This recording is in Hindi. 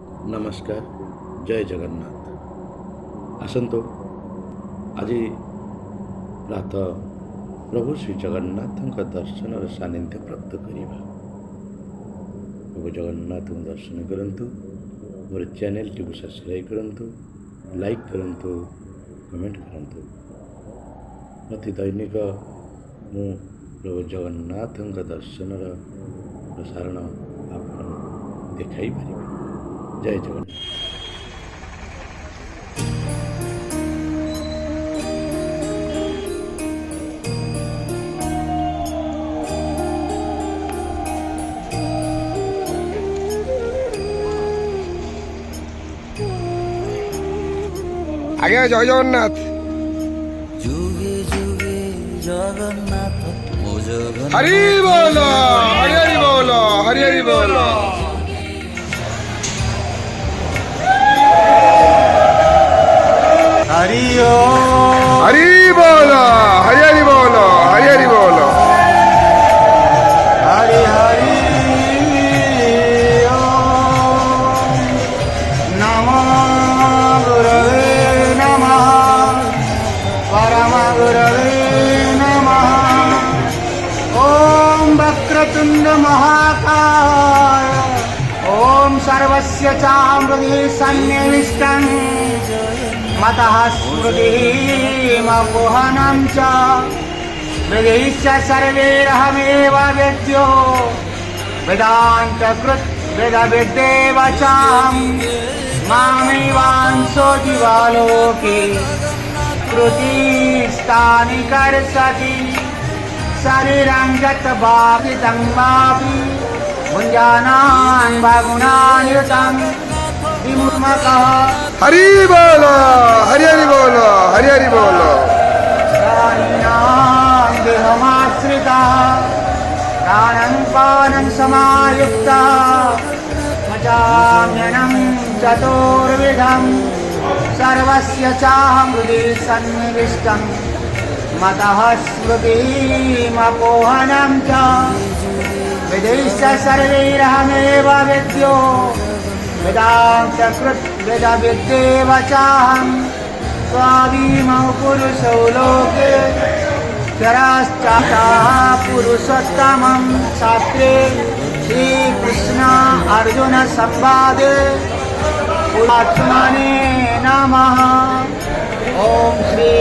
नमस्कार, जय जगन्नाथ। आसतु आज प्रातः प्रभु श्री जगन्नाथ दर्शन सानिध्य प्राप्त करवा। प्रभु जगन्नाथ दर्शन करंतु, मोर चैनल टी सब्सक्राइब करंतु, लाइक करंतु, कमेंट करंतु। प्रति दैनिक मु प्रभु जगन्नाथ दर्शन प्रसारण आपन देखाई पारि। जय जगन्नाथ। आगे जय जगन्नाथ। जुगे जुगे जगन्नाथ ओ जगन्नाथ हरि बोलो, हरि हरि बोलो, हरि हरि बोलो। हरि ओ हरि बोलो, हरि हरि बोलो, हरि हरि बोलो। हरि हरि ओ नमो गुरवे नमः परम गुरवे नमः। ओम वक्रतुंड महाकाय ओम सर्वस्य चामृति सन्निविष्टं मतः स्मृतिमपोहनं च वेदैश्च सर्वैरहमेव वेद्यो वेदान्तकृत् वेदविद्येव चाहं मामेवांसो जीवालोके कृतिस्थानि कर्षति शरीरं गतवापितं वापि भुञ्जानान् भगुणान्युतं विमुक्तः हरि बोलो, हरि हरि बोलो, हरि हरि बोलो। प्राणिनां देहमाश्रिता प्राणं पानं समायुक्ता भजाम्यनं चतुर्विधं सर्वस्य चाहं हृदि सन्निविष्टं मतः स्मृतिमपोहनं च वेदैश्च सर्वैरहमेव वेद्यो वेदान्तकृत् वेदविद्येव चाहं स्वादिमौ पुरुषौ लोके चराश्चाः पुरुषोत्तमं शास्त्रे श्रीकृष्ण अर्जुन संवादे पुरात्मने नमः। ओम श्री